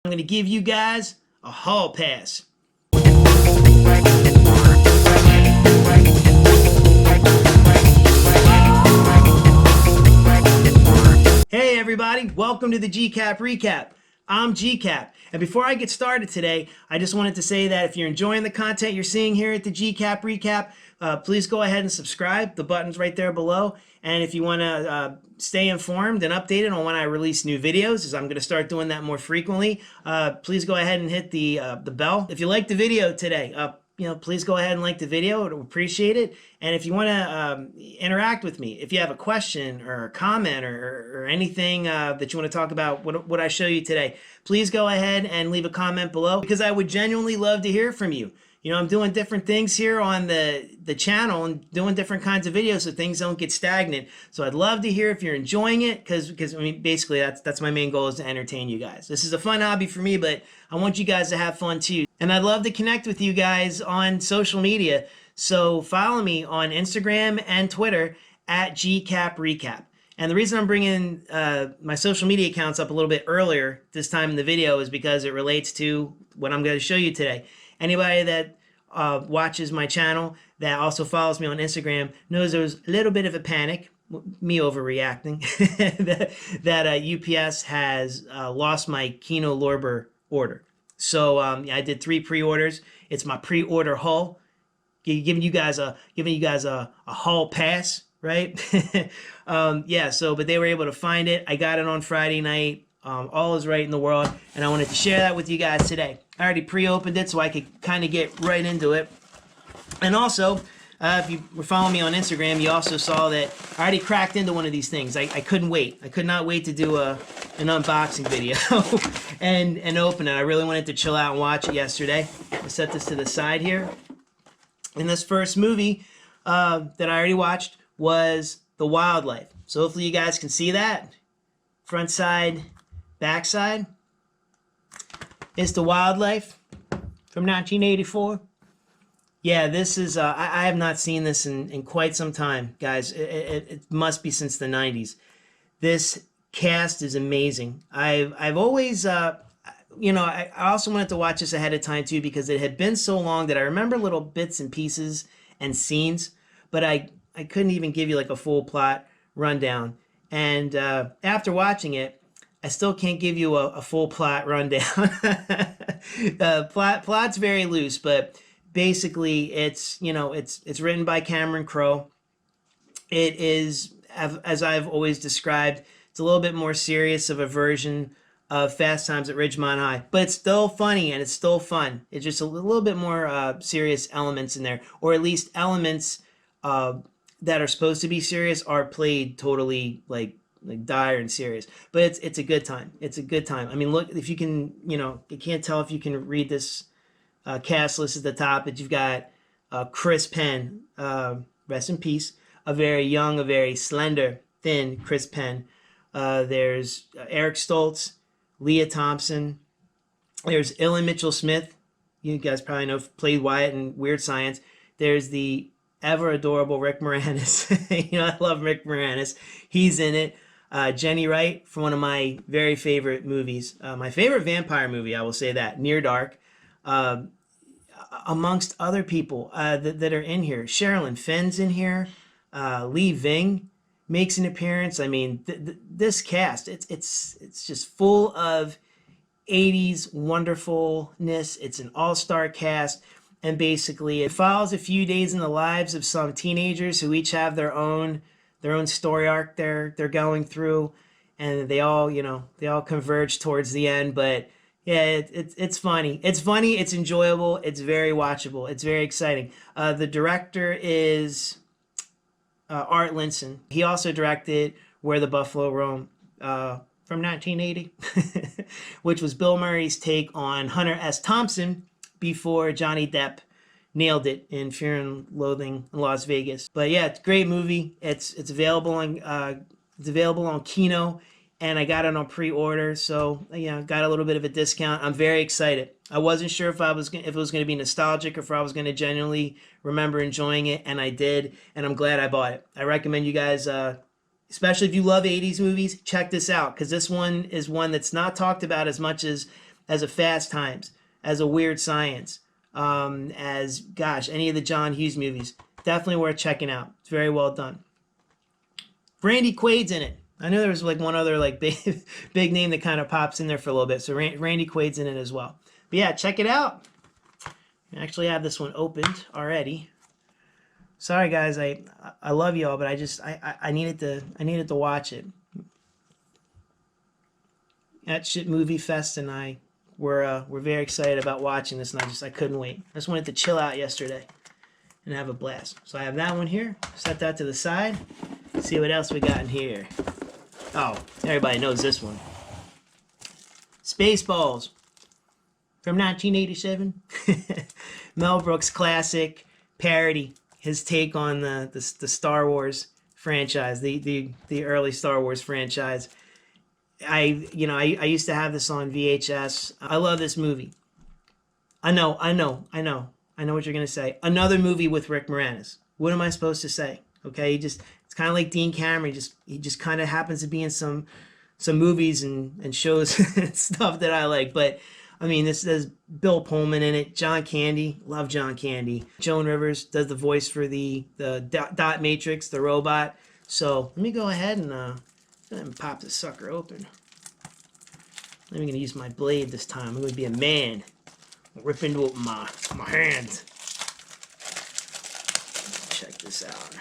I'm going to give you guys a hall pass. Hey everybody, welcome to the GCap Recap. I'm GCap, and before I get started today, I just wanted to say that if you're enjoying the content you're seeing here at the GCap Recap, please go ahead and subscribe. The button's right there below. And if you want to stay informed and updated on when I release new videos, as I'm going to start doing that more frequently, please go ahead and hit the bell. If you like the video today, please go ahead and like the video. I would appreciate it. And if you want to interact with me, if you have a question or a comment or anything that you want to talk about what I show you today, please go ahead and leave a comment below, because I would genuinely love to hear from you. You know, I'm doing different things here on the channel and doing different kinds of videos so things don't get stagnant. So I'd love to hear if you're enjoying it, because I mean, basically that's my main goal, is to entertain you guys. This is a fun hobby for me, but I want you guys to have fun too. And I'd love to connect with you guys on social media. So follow me on Instagram and Twitter at GCapRecap. And the reason I'm bringing my social media accounts up a little bit earlier this time in the video is because it relates to what I'm going to show you today. Anybody that watches my channel that also follows me on Instagram knows there was a little bit of a panic, me overreacting, that UPS has lost my Kino Lorber order. So I did 3 pre-orders. It's my pre-order haul, giving you guys a haul pass, right? Yeah. So, but they were able to find it. I got it on Friday night. All is right in the world, and I wanted to share that with you guys today. I already pre-opened it so I could kind of get right into it. And also, if you were following me on Instagram, you also saw that I already cracked into one of these things. I couldn't wait. I could not wait to do an unboxing video and open it. I really wanted to chill out and watch it yesterday. I set this to the side here. And this first movie that I already watched was The Wildlife. So hopefully you guys can see that. Front side, back side. It's The Wildlife from 1984. Yeah, this is, I have not seen this in quite some time, guys. It must be since the 90s. This cast is amazing. I've always, I also wanted to watch this ahead of time too, because it had been so long that I remember little bits and pieces and scenes, but I couldn't even give you like a full plot rundown. And after watching it, I still can't give you a full plot rundown. Plot's very loose, but basically it's written by Cameron Crowe. It is, as I've always described, it's a little bit more serious of a version of Fast Times at Ridgemont High, but it's still funny and it's still fun. It's just a little bit more serious elements in there, or at least elements that are supposed to be serious are played totally like dire and serious, but it's a good time. It's a good time. I mean, look, if you can, you can't tell if you can read this cast list at the top, but you've got Chris Penn, rest in peace, a very young, a very slender, thin Chris Penn. There's Eric Stoltz, Leah Thompson. There's Ellen Mitchell-Smith. You guys probably know, played Wyatt in Weird Science. There's the ever adorable Rick Moranis. I love Rick Moranis. He's in it. Jenny Wright, from one of my very favorite movies, my favorite vampire movie, I will say that, Near Dark, amongst other people that are in here. Sherilyn Fenn's in here. Lee Ving makes an appearance. I mean, this cast, it's just full of 80s wonderfulness. It's an all-star cast. And basically, it follows a few days in the lives of some teenagers who each have their own story arc they're going through, and they all converge towards the end. But yeah, it's funny. It's funny. It's enjoyable. It's very watchable. It's very exciting. The director is Art Linson. He also directed Where the Buffalo Roam from 1980, which was Bill Murray's take on Hunter S. Thompson before Johnny Depp nailed it in Fear and Loathing in Las Vegas. But yeah, it's a great movie. It's available on Kino, and I got it on pre-order, so got a little bit of a discount. I'm very excited. I wasn't sure if it was going to be nostalgic or if I was going to genuinely remember enjoying it, and I did, and I'm glad I bought it. I recommend you guys, especially if you love 80s movies, check this out, because this one is one that's not talked about as much as as a Fast Times, as a Weird Science, as, gosh, any of the John Hughes movies. Definitely worth checking out. It's very well done. Randy Quaid's in it. I know there was like one other like big name that kind of pops in there for a little bit. So Randy Quaid's in it as well. But yeah, check it out. I actually have this one opened already. Sorry guys, I love y'all, but I needed to watch it. At Shit Movie Fest and I were very excited about watching this, and I couldn't wait. I just wanted to chill out yesterday and have a blast. So I have that one here. Set that to the side. See what else we got in here. Oh, everybody knows this one. Spaceballs from 1987. Mel Brooks classic parody. His take on the Star Wars franchise, the early Star Wars franchise. I used to have this on VHS. I love this movie. I know what you're gonna say. Another movie with Rick Moranis. What am I supposed to say? Okay, it's kind of like Dean Cameron. He just kind of happens to be in some movies and shows and stuff that I like. But I mean, there's Bill Pullman in it. John Candy, love John Candy. Joan Rivers does the voice for the dot matrix, the robot. So let me go ahead and pop this sucker open. I'm gonna use my blade this time. I'm gonna be a man. Rip into it with my hand. Check this out.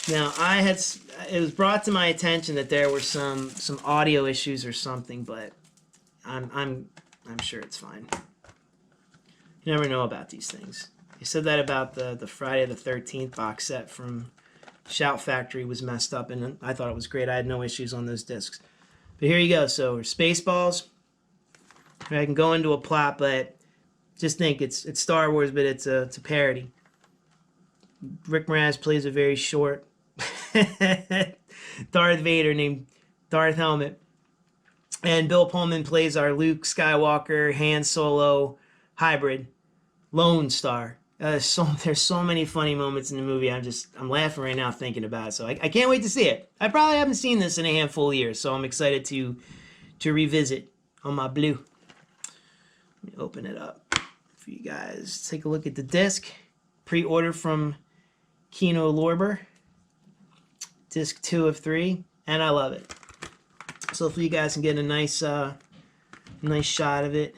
Now it was brought to my attention that there were some audio issues or something, but I'm sure it's fine. You never know about these things. They said that about the Friday the 13th box set from Shout Factory was messed up, and I thought it was great. I had no issues on those discs. But here you go. So Spaceballs. I can go into a plot, but just think it's Star Wars, but it's a parody. Rick Moranis plays a very short Darth Vader named Darth Helmet. And Bill Pullman plays our Luke Skywalker, Han Solo hybrid, Lone Star. There's so many funny moments in the movie. I'm laughing right now thinking about it. So I can't wait to see it. I probably haven't seen this in a handful of years, so I'm excited to revisit on my Blue. Let me open it up for you guys. Take a look at the disc. Pre-order from Kino Lorber. Disc 2 of 3, and I love it. So hopefully you guys can get a nice shot of it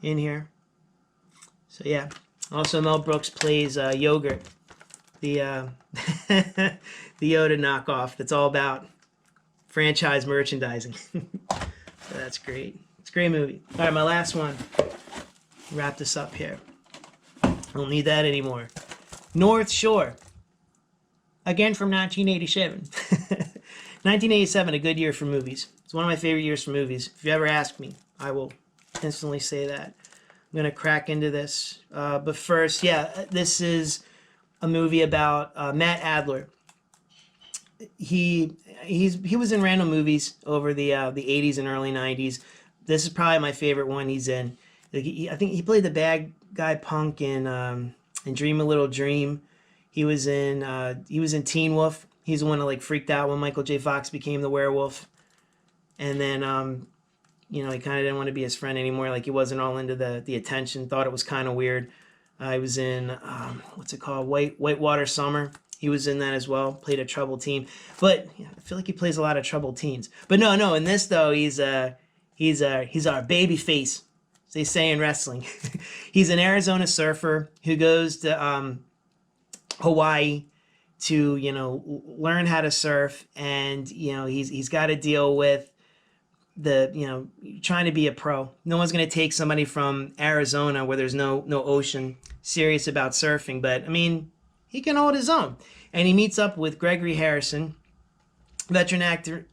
in here. So yeah. Also, Mel Brooks plays Yogurt, the the Yoda knockoff. That's all about franchise merchandising. So that's great. It's a great movie. All right, my last one. Wrap this up here. I don't need that anymore. North Shore. Again from 1987. 1987, a good year for movies. It's one of my favorite years for movies. If you ever ask me, I will instantly say that. I'm going to crack into this. But first, yeah, this is a movie about Matt Adler. He was in random movies over the 80s and early 90s. This is probably my favorite one he's in. I think he played the bad guy punk in Dream a Little Dream. He was in Teen Wolf. He's the one that like freaked out when Michael J. Fox became the werewolf. And then he kind of didn't want to be his friend anymore. Like he wasn't all into the attention. Thought it was kind of weird. He was in what's it called? Whitewater Summer. He was in that as well. Played a troubled teen. But I feel like he plays a lot of troubled teens. But no. In this though, he's our baby face, as they say in wrestling. He's an Arizona surfer who goes to Hawaii to learn how to surf, and he's got to deal with trying to be a pro. No one's going to take somebody from Arizona where there's no ocean serious about surfing, but I mean he can hold his own. And he meets up with Gregory Harrison, a veteran actor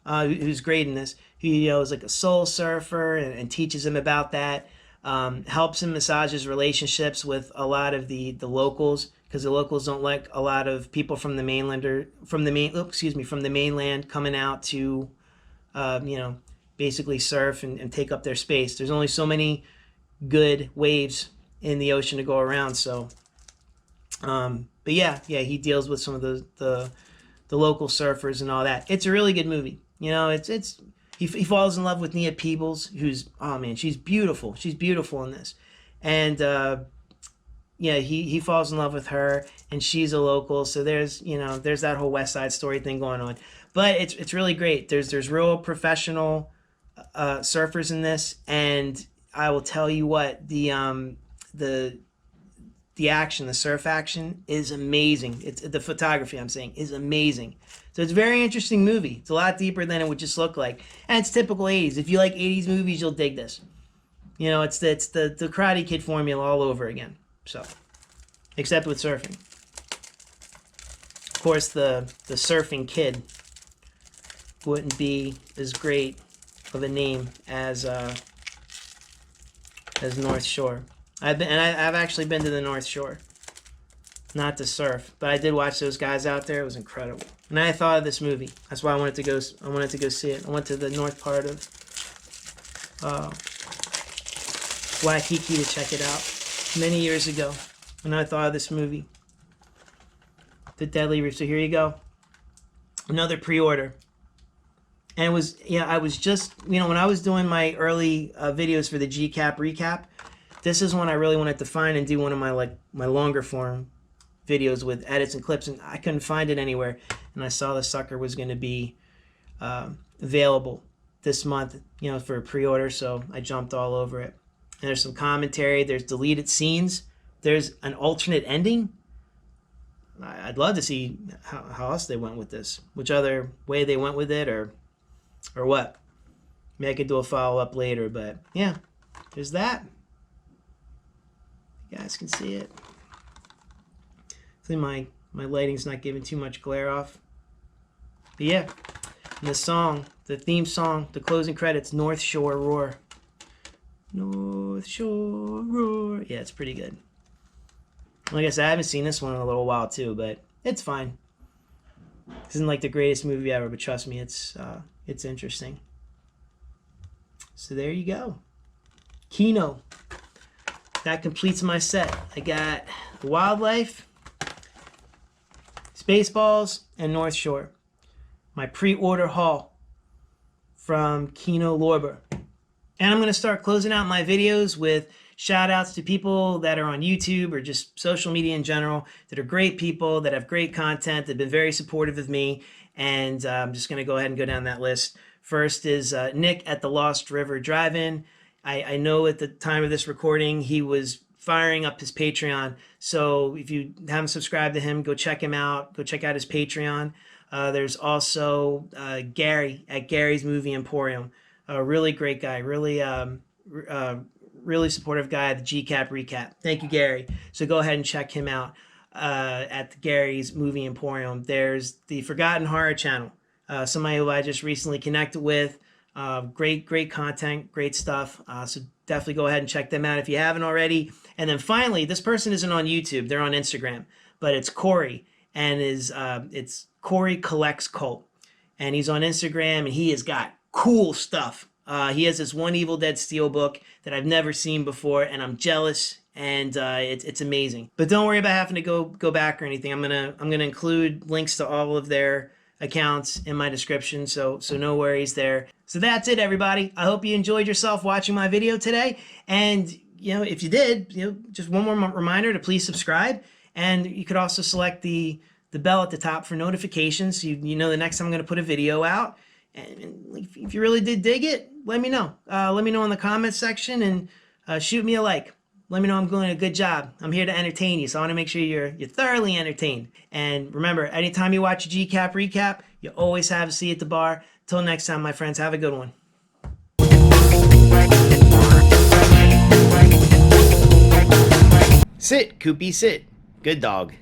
who's great in this. He is like a soul surfer and teaches him about that. Helps him massage his relationships with a lot of the locals, because the locals don't like a lot of people from the mainland coming out to basically surf and take up their space. There's only so many good waves in the ocean to go around. So but yeah, he deals with some of the local surfers and all that. It's a really good movie. It's he falls in love with Nia Peebles, who's, oh man, she's beautiful. She's beautiful in this. And yeah, he falls in love with her, and she's a local. So there's, you know, there's that whole West Side Story thing going on. But it's really great. There's real professional surfers in this, and I will tell you what, the action, the surf action is amazing. It's the photography, I'm saying, is amazing. So it's a very interesting movie. It's a lot deeper than it would just look like, and it's typical 80s. If you like 80s movies, you'll dig this. You know, it's the Karate Kid formula all over again. So, except with surfing. Of course, the surfing kid wouldn't be as great of a name as North Shore. I've actually been to the North Shore, not to surf, but I did watch those guys out there. It was incredible, and I thought of this movie. That's why I wanted to go. I wanted to go see it. I went to the north part of Waikiki to check it out many years ago, and I thought of this movie, The Deadly Reef. So here you go, another pre-order. And it was, yeah, I was just, you know, when I was doing my early videos for the GCAP recap, this is one I really wanted to find and do one of my longer form videos with edits and clips, and I couldn't find it anywhere. And I saw the sucker was going to be available this month, you know, for a pre-order, so I jumped all over it. And there's some commentary, there's deleted scenes, there's an alternate ending. I'd love to see how else they went with this, which other way they went with it, or what. Maybe I could do a follow-up later, but yeah, there's that. You guys can see it. I think my lighting's not giving too much glare off. But yeah, and the song, the theme song, the closing credits, North Shore Roar. North Shore Roar. Yeah, it's pretty good. Like I said, I haven't seen this one in a little while too, but it's fine. This isn't like the greatest movie ever, but trust me, it's interesting. So there you go. Kino. That completes my set. I got Wildlife, Spaceballs, and North Shore. My pre-order haul from Kino Lorber. And I'm going to start closing out my videos with shout outs to people that are on YouTube or just social media in general that are great people, that have great content, that have been very supportive of me. And I'm just going to go ahead and go down that list. First is Nick at the Lost River Drive-In. I know at the time of this recording, he was firing up his Patreon. So if you haven't subscribed to him, go check him out. Go check out his Patreon. There's also Gary at Gary's Movie Emporium. A really great guy. Really supportive guy at the GCAP recap. Thank you, Gary. So go ahead and check him out at Gary's Movie Emporium. There's the Forgotten Horror channel. Somebody who I just recently connected with. Great content, great stuff. So definitely go ahead and check them out if you haven't already. And then finally, this person isn't on YouTube, they're on Instagram, but it's Corey, and it's Corey Collects Cult. And he's on Instagram, and he has got cool stuff. He has this one Evil Dead Steelbook that I've never seen before, and I'm jealous, and it's amazing. But don't worry about having to go back or anything. I'm gonna include links to all of their accounts in my description, so no worries there. So that's it, everybody. I hope you enjoyed yourself watching my video today, and you know, if you did, you know, just one more reminder to please subscribe, and you could also select the bell at the top for notifications, so you know the next time I'm going to put a video out. And if you really did dig it, let me know. Let me know in the comments section, and shoot me a like. Let me know I'm doing a good job. I'm here to entertain you, so I want to make sure you're thoroughly entertained. And remember, anytime you watch a GCAP recap, you always have a seat at the bar. Till next time, my friends, have a good one. Sit, Koopy, sit. Good dog.